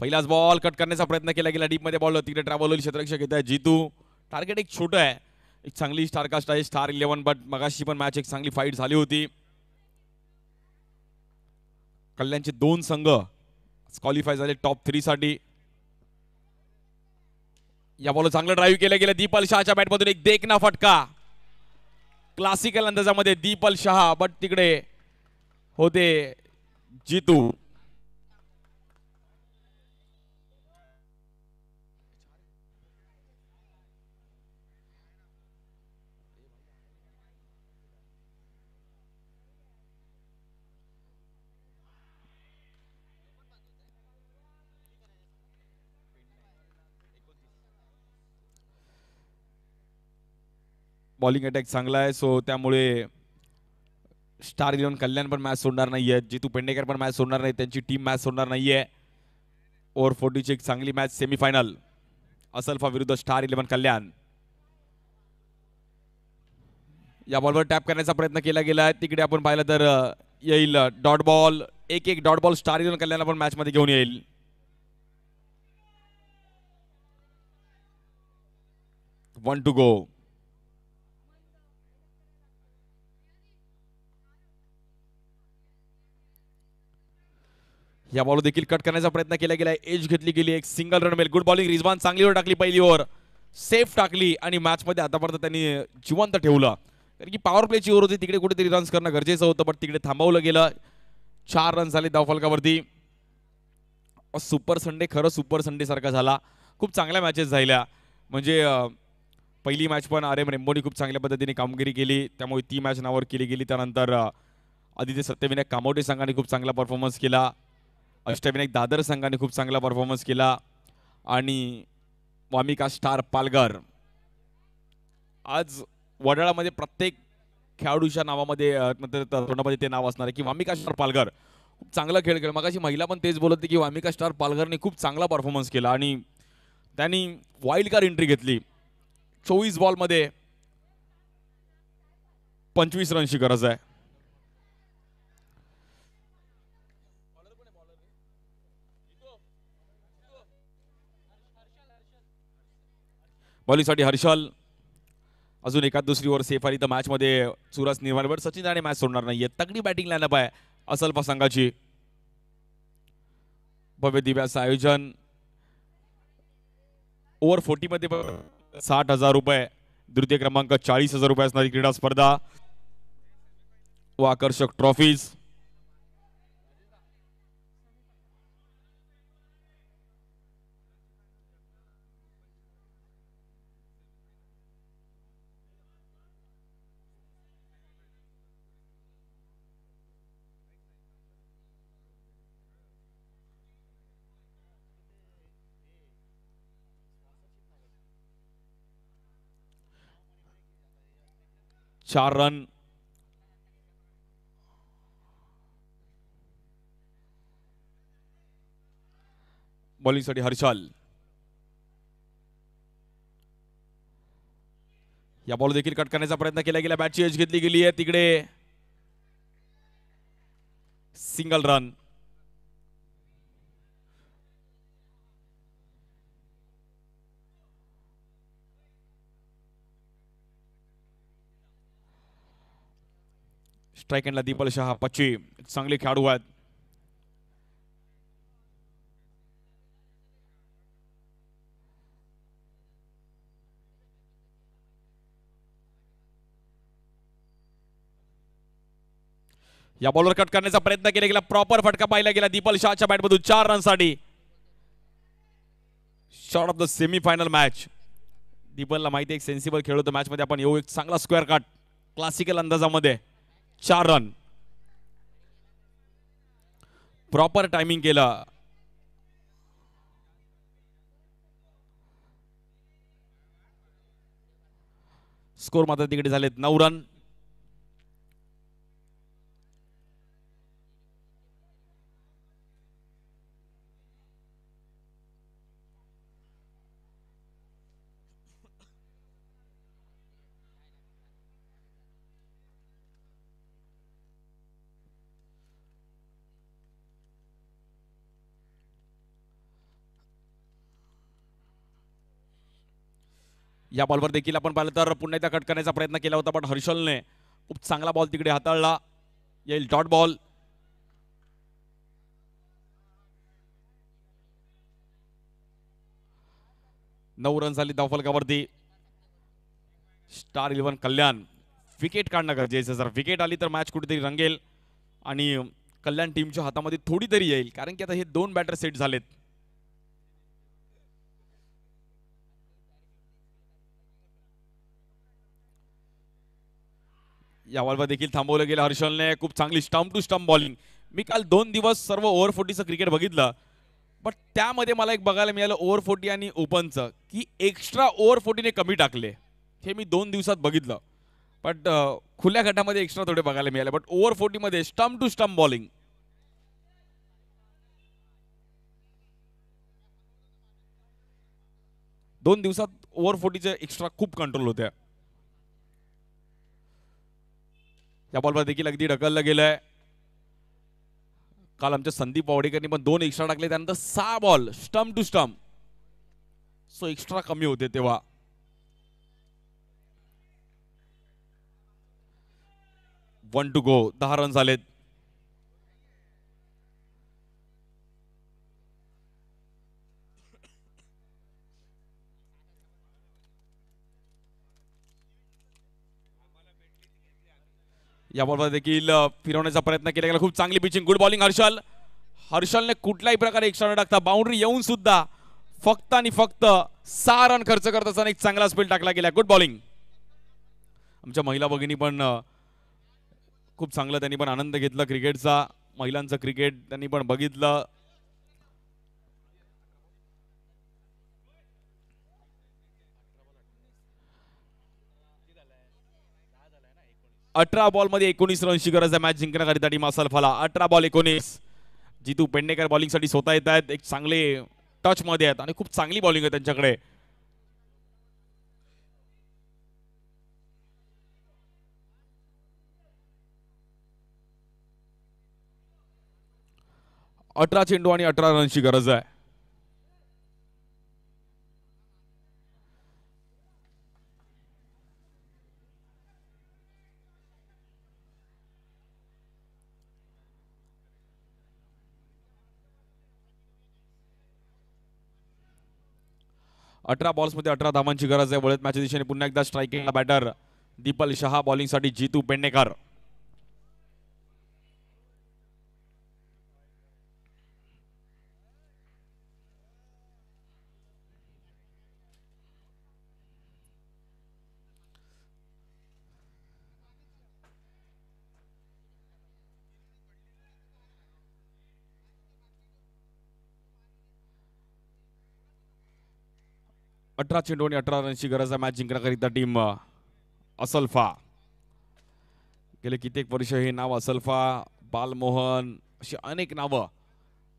पहिलाच बॉल कट करण्याचा प्रयत्न केला गेला. डीप मध्ये बॉल तिकडे ट्रॅव्हल होईल. क्षेत्ररक्षक येत आहे जीतू. टार्गेट एक छोटं आहे. एक चांगली स्टारकास्ट आहे स्टार 11, बट मगाशी पण मॅच एक चांगली फाईट झाली होती. कल्याणचे 2 संघ क्वालिफाय झाले टॉप 3 साठी. या बॉल चांगलं ड्राईव्ह केलं गेलं. दीपल शहाच्या बॅटमधून एक देखना फटका. क्लासिकल अंदाजामध्ये दीपल शहा, बट तिकडे होते जीतू. बॉलिंग अटॅक चांगला आहे. सो त्यामुळे स्टार 11 कल्याण पण मॅच सोडणार नाहीये. जितू पेंडेकर पण मॅच सोडणार नाही. त्यांची टीम मॅच सोडणार नाहीये. ओव्हर 40 ची एक चांगली मॅच सेमीफायनल असल्फा विरुद्ध स्टार 11 कल्याण. या बॉलवर टॅप करण्याचा प्रयत्न केला गेला आहे. तिकडे आपण पाहिलं तर येईल डॉट बॉल. एक डॉट बॉल स्टार 11 कल्याण पण मॅच मध्ये घेऊन येईल. One to go. या बॉल देखील कट करण्याचा प्रयत्न केला गेला. एज घेतली गेली. एक सिंगल रन मिळेल. Good bowling. रिजवान चांगली ओव्हर टाकली. पहिली ओव्हर सेफ टाकली आणि मॅच मध्ये आतापर्यंत त्यांनी जिवंत ठेवलं. कारण की पॉवर प्लेची ओव्हर होती. तिकडे कुठेतरी रन्स करणं गरजेचं होतं, पण तिकडे थांबवलं गेलं. 4 रन झाले धावफलकावरती. सुपर संडे, खरं सुपर संडे सारखा झाला. खूप चांगल्या मॅचेस झाल्या. म्हणजे पहिली मॅच पण RM रेम्बोनी खूप चांगल्या पद्धतीने कामगिरी केली, त्यामुळे ती मॅच नावावर केली गेली. त्यानंतर आदित्य सत्यविनायक कामोटे संघाने खूप चांगला परफॉर्मन्स केला. अष्टविनायक दादर संघाने खूप चांगला परफॉर्मन्स केला आणि वामिका स्टार पालघर. आज वडाळामध्ये प्रत्येक खेळाडूच्या नावामध्ये तोंडामध्ये ते नाव असणार आहे की वामिका स्टार पालघर खूप चांगला खेळ खेळ. मगाशी महिला पण तेच बोलत होती की वामिका स्टार पालघरने खूप चांगला परफॉर्मन्स केला आणि त्यांनी वाईल्ड कार्ड एंट्री घेतली. 24 बॉलमध्ये 25 रनची गरज आहे. बॉलिंगसाठी हर्षल. अजून एखाद दुसरी ओव्हर सेफ आली तर मॅच मध्ये चुरस निर्माण. बट सचिन राणे मॅच सोडणार नाहीये. तगडी बॅटिंग लाईनअप आहे असल्फा संघाची. भव्य दिव्याचं आयोजन. ओव्हर 40 मध्ये 60,000 रुपये. द्वितीय क्रमांक 40,000 रुपये असणारी क्रीडा स्पर्धा व आकर्षक ट्रॉफीज. चार रन. बॉलिंगसाठी हर्षल. या बॉल देखील कट करण्याचा प्रयत्न केला गेला. बॅटची एज घेतली गेली आहे तिकडे. Single run. स्ट्राईक एंडला दीपल शहा पच्ची चांगले खेळाडू आहेत. या बॉलवर कट करण्याचा प्रयत्न केला गेला. प्रॉपर फटका पाहिला गेला दीपल शहाच्या बॅटमधून 4 रनसाठी. Short of the semifinal match. दीपलला माहिती एक सेन्सिबल खेळ होतो मॅच मध्ये. आपण येऊ एक चांगला स्क्वेअर कट क्लासिकल अंदाजामध्ये. 4 रन. प्रॉपर टायमिंग केलं. स्कोर मात्र तिकडे झालेत 9 रन. या बॉलवर देखील आपण पाहिलं तर पुन्हा एकदा कट करण्याचा प्रयत्न केला होता पण हर्षलने खूप चांगला बॉल तिकडे हाताळला. येईल डॉट बॉल. नऊ रन झाली धावफलकावरती. स्टार 11 कल्याण विकेट काढणं गरजेचं. जर विकेट आली तर मॅच कुठेतरी रंगेल आणि कल्याण टीमच्या हातामध्ये थोडी तरी येईल कारण की आता हे 2 बॅटर सेट झालेत. या बॉलवर देखील थांबवलं गेलं हर्षलने. खूप चांगली स्टंप टू स्टंप बॉलिंग. मी काल 2 दिवस सर्व ओव्हर 40चं क्रिकेट बघितलं बट त्यामध्ये मला एक बघायला मिळालं ओव्हर 40 आणि ओपनचं की एक्स्ट्रा ओव्हर 40ने कमी टाकले. हे मी 2 दिवसात बघितलं बट खुल्या गटामध्ये एक्स्ट्रा थोडे बघायला मिळाले बट ओव्हर 40 मध्ये स्टंप टू स्टंप बॉलिंग. दोन दिवसात ओव्हर 40चे एक्स्ट्रा खूप कंट्रोल होते. या बॉलवर देखील अगदी ढकललं गेलंय. काल आमच्या संदीप पावडेकरनी पण 2 एक्स्ट्रा टाकले त्यानंतर 6 ball stump to stump. So extra कमी होते तेव्हा. One to go. 10 रन झालेत. या बॉलवर देखील फिरवण्याचा प्रयत्न केला गेला. खूप चांगली पिचिंग. Good bowling Harshal. हर्षलने कुठल्याही प्रकारे एक्स्ट्रा न टाकता बाउंड्री येऊन सुद्धा फक्त आणि फक्त 6 रन खर्च करत असताना एक चांगला स्पेल टाकला गेला. Good bowling. आमच्या महिला भगिनी पण खूप चांगलं त्यांनी पण आनंद घेतला क्रिकेटचा. महिलांचं क्रिकेट त्यांनी पण बघितलं. अठरा बॉल मध्ये 19 रनची गरज आहे मॅच जिंकण्याकरिता टीम असलफाला. 18 बॉल 19. जितू पेडणेकर बॉलिंग साठी स्वतः येत आहेत. एक चांगले टच मध्ये आहेत आणि खूप चांगली बॉलिंग आहे त्यांच्याकडे. अठरा चेंडू आणि 18 रनची गरज आहे. अठरा बॉल्स मध्ये 18 धावांची गरज आहे. वळत मॅचच्या दिशेने पुन्हा एकदा स्ट्रायकिंगला बॅटर दीपल शहा. बॉलिंग साठी जितू पेडणेकर. अठरा चेंडू आणि 18 रनची गरज आहे मॅच जिंकण्याकरिता टीम असलफा. गेले कित्येक वर्ष हे नाव असलफा, बालमोहन अशी अनेक नावं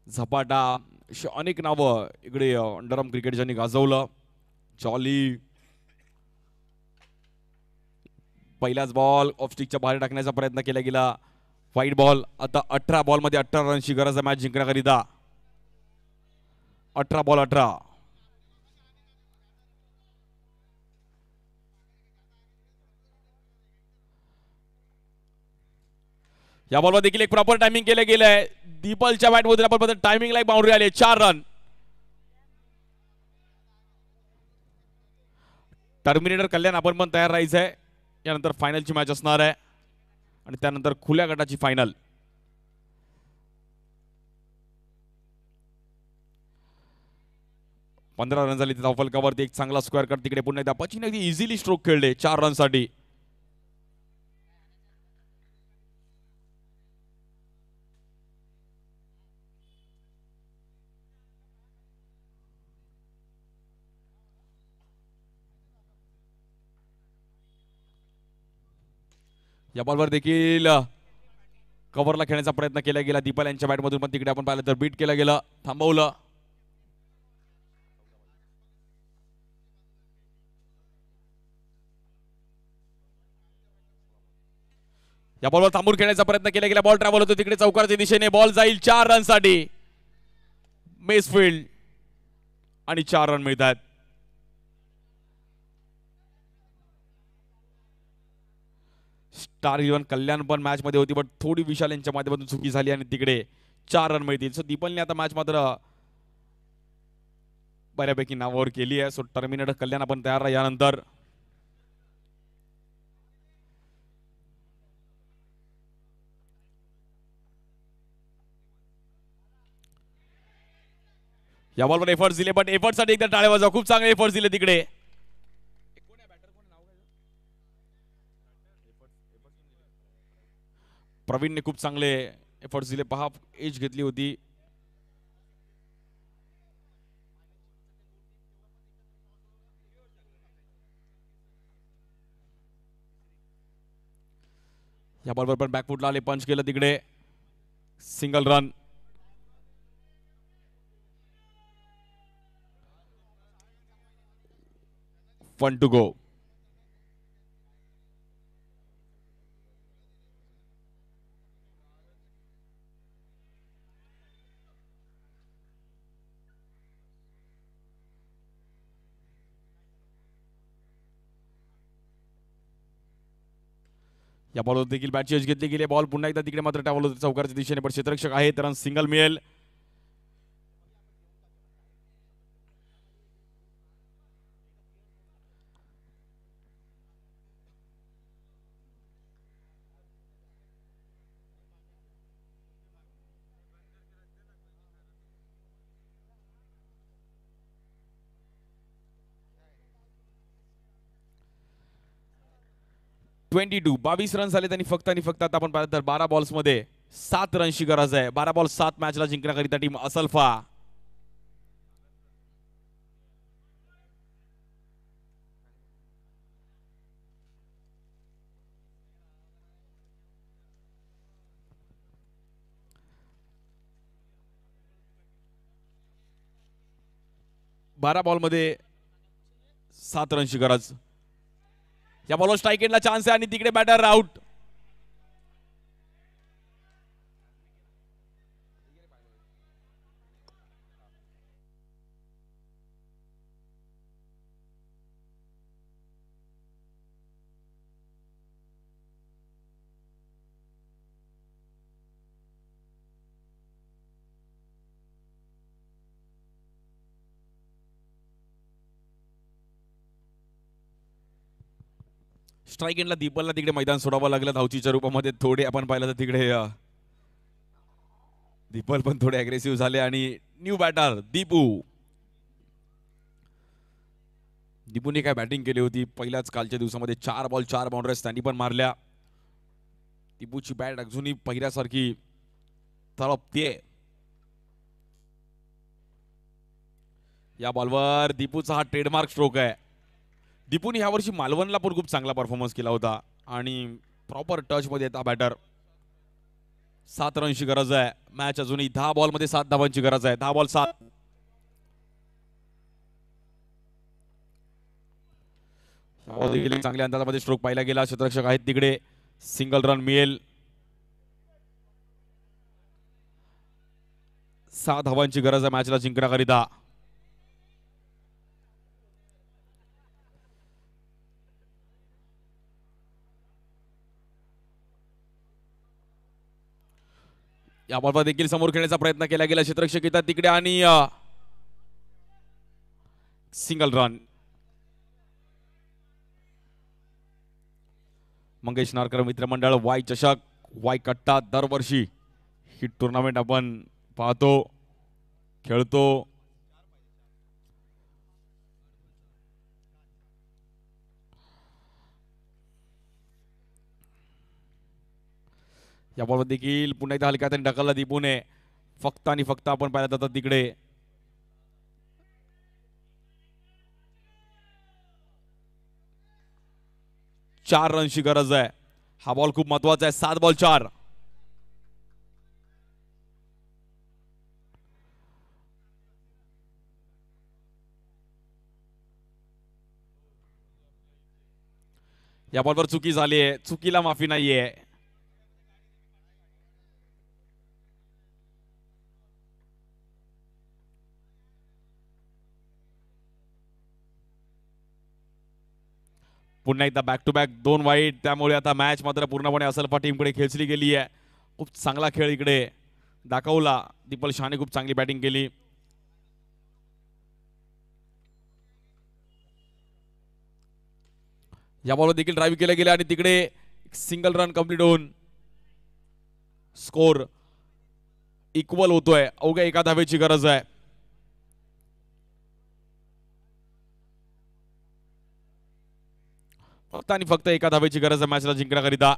झपाटा अशी अनेक नावं इकडे अंडरआर्म क्रिकेट ज्यांनी गाजवलं. जॉली पहिलाच बॉल ऑफ स्टिकच्या बाहेर टाकण्याचा प्रयत्न केला गेला. White ball. आता 18 बॉलमध्ये 18 रनची गरज आहे मॅच जिंकण्याकरिता. 18 बॉल 18. या बॉलवर देखील एक प्रॉपर टायमिंग केलं गेलंय. दीपलच्या बॅटमधून आपण टायमिंगला एक बाउंड्री आली. 4 रन. टर्मिनेटर कल्याण आपण पण तयार राहायचंय. यानंतर फायनलची मॅच असणार आहे आणि त्यानंतर खुल्या गटाची फायनल. पंधरा रन झाली तिथे फलकावरती एक चांगला स्क्वेअर कट. तिकडे पुन्हा एकदा पचिन अगदी इझिली स्ट्रोक खेळले 4 रन साठी. या बॉलवर देखील कव्हरला खेळण्याचा प्रयत्न केला गेला दीपल यांच्या बॅटमधून, पण तिकडे आपण पाहिलं तर बीट केलं गेलं, थांबवलं. या बॉलवर थांबून खेळण्याचा प्रयत्न केला गेला. बॉल ट्रॅव्हल होतो तिकडे चौकाराच्या दिशेने. बॉल जाईल 4 रन साठी. मेसफील्ड आणि 4 रन मिळतात. स्टार इलेव्हन कल्याण पण मॅच मध्ये होती, पण थोडी विशाल यांच्या माध्यमातून चुकी झाली आणि तिकडे 4 रन मिळतील. सो दीपलने आता मॅच मात्र बऱ्यापैकी नावावर केली आहे. सो टर्मिनेटर कल्याण आपण तयार राहा. यानंतर या बॉलवर एफर्ट्स दिले, पण एफर्ट साठी एकदा टाळ्या वाजवा. खूप चांगले एफर्ट्स दिले तिकडे. प्रवीणने खूप चांगले एफर्ट्स दिले. पहा एज घेतली होती. या बॉलवर पण बॅकफुटला आले, पंच केलं तिकडे. Single run. One to go. या बॉलवर देखील बॅटची एज घेतली गेली. बॉल पुन्हा एकदा तिकडे मात्र टावल होते चौकारच्या दिशेने, पण क्षेत्ररक्षक आहे तर सिंगल मिळेल. (22) 22 रन झाले त्यांनी फक्त आणि फक्त. आता आपण पाहिलं तर 12 बॉल्स मध्ये 7 रनची गरज आहे. 12 बॉल 7 मॅचला जिंकण्याकरिता टीम असल्फा. बारा बॉल मध्ये 7 रनची गरज. या बॉलवर स्ट्राइक एंडला चान्स आहे आणि तिकडे बॅटर आउट. स्ट्राइक एंडला दीपलला तिकडे मैदान सोडावं लागलं धावचीच्या रूपामध्ये. थोडे आपण पाहिलं तर तिकडे दीपल पण थोडे अग्रेसिव्ह झाले आणि न्यू बॅटर दीपूने काय बॅटिंग केली होती पहिल्याच कालच्या दिवसामध्ये. 4 बॉल 4 बाउंड्रीज त्यांनी पण मारल्या. दीपूची बॅट अजूनही पहिल्यासारखी तळपते. या बॉलवर दीपूचा हा ट्रेडमार्क स्ट्रोक आहे. दीपूने यावर्षी मालवणला पण खूप चांगला परफॉर्मन्स केला होता आणि प्रॉपर टच मध्ये येता बॅटर. 7 रनची गरज आहे. मॅच अजूनही 10 बॉलमध्ये 7 धावांची गरज आहे. 10 बॉल 7. चांगल्या अंदाजामध्ये स्ट्रोक पाहिला गेला. क्षेत्ररक्षक आहेत तिकडे. सिंगल रन मिळेल. 6 धावांची गरज आहे मॅचला जिंकण्याकरिता. या बॉलवर देखील समोर खेळण्याचा प्रयत्न केला गेला. क्षेत्ररक्षक येतात तिकडे आणि सिंगल रन. मंगेश नारकर मित्रमंडळ वाय चषक वाय कट्टा दरवर्षी ही टुर्नामेंट आपण पाहतो खेळतो. या बॉलवर देखील पुन्हा एकदा हलक्यात आणि ढकलला दीपूने. फक्त आणि फक्त आपण पाहिलं जातात तिकडे. चार रनची गरज आहे. हा बॉल खूप महत्वाचा आहे. 7 बॉल 4. या बॉलवर चुकी झाली आहे. चुकीला माफी नाहीये. पुन्हा एकदा बॅक टू बॅक 2 वाईट. त्यामुळे आता मॅच मात्र पूर्णपणे असलफा टीमकडे खेचली गेली आहे. खूप चांगला खेळ इकडे दाखवला. दीपल शहाने खूप चांगली बॅटिंग केली. या बॉलवर देखील ड्राईव्ह केला गेला आणि तिकडे सिंगल रन कंप्लीट होऊन स्कोर इक्वल होतोय. अवघ्या 1 धावेची गरज आहे. फक्त आणि फक्त 1 धावेची गरज आहे मॅचला जिंकण्याकरिता.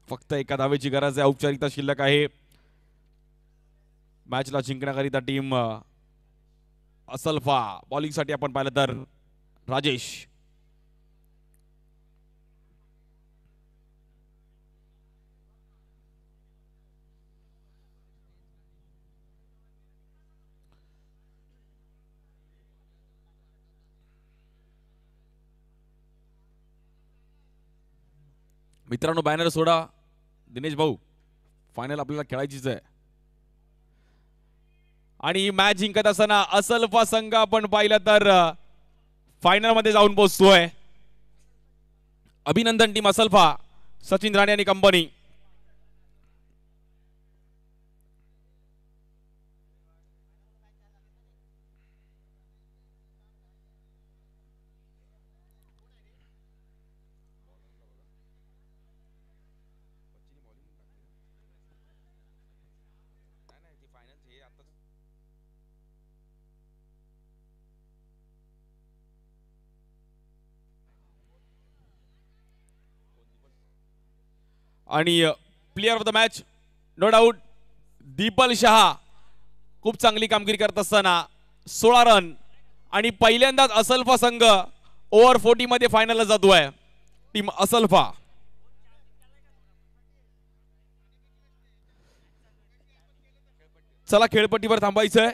फक्त 1 धावेची गरज आहे. औपचारिकता शिल्लक आहे. मॅचला जिंकण्याकरिता टीम असलफा. बॉलिंगसाठी आपण पाहिलं तर राजेश. मित्रांनो बॅनर सोडा. दिनेश भाऊ फायनल आपल्याला खेळायचीच आहे. आणि मॅच जिंकत असताना असलफा संघ आपण पाहिलं तर फायनल मध्ये जाऊन पोहोचतोय. अभिनंदन टीम असलफा. सचिन राणे आणि कंपनी. आणि player of the match no doubt Dipal Shah. खूप चांगली कामगिरी करत असताना 16 रन आणि पहिल्यांदाच असलफा संघ ओव्हर 40 मध्ये फायनलला जातोय. टीम असलफा. चला खेळपट्टीवर थांबायचंय.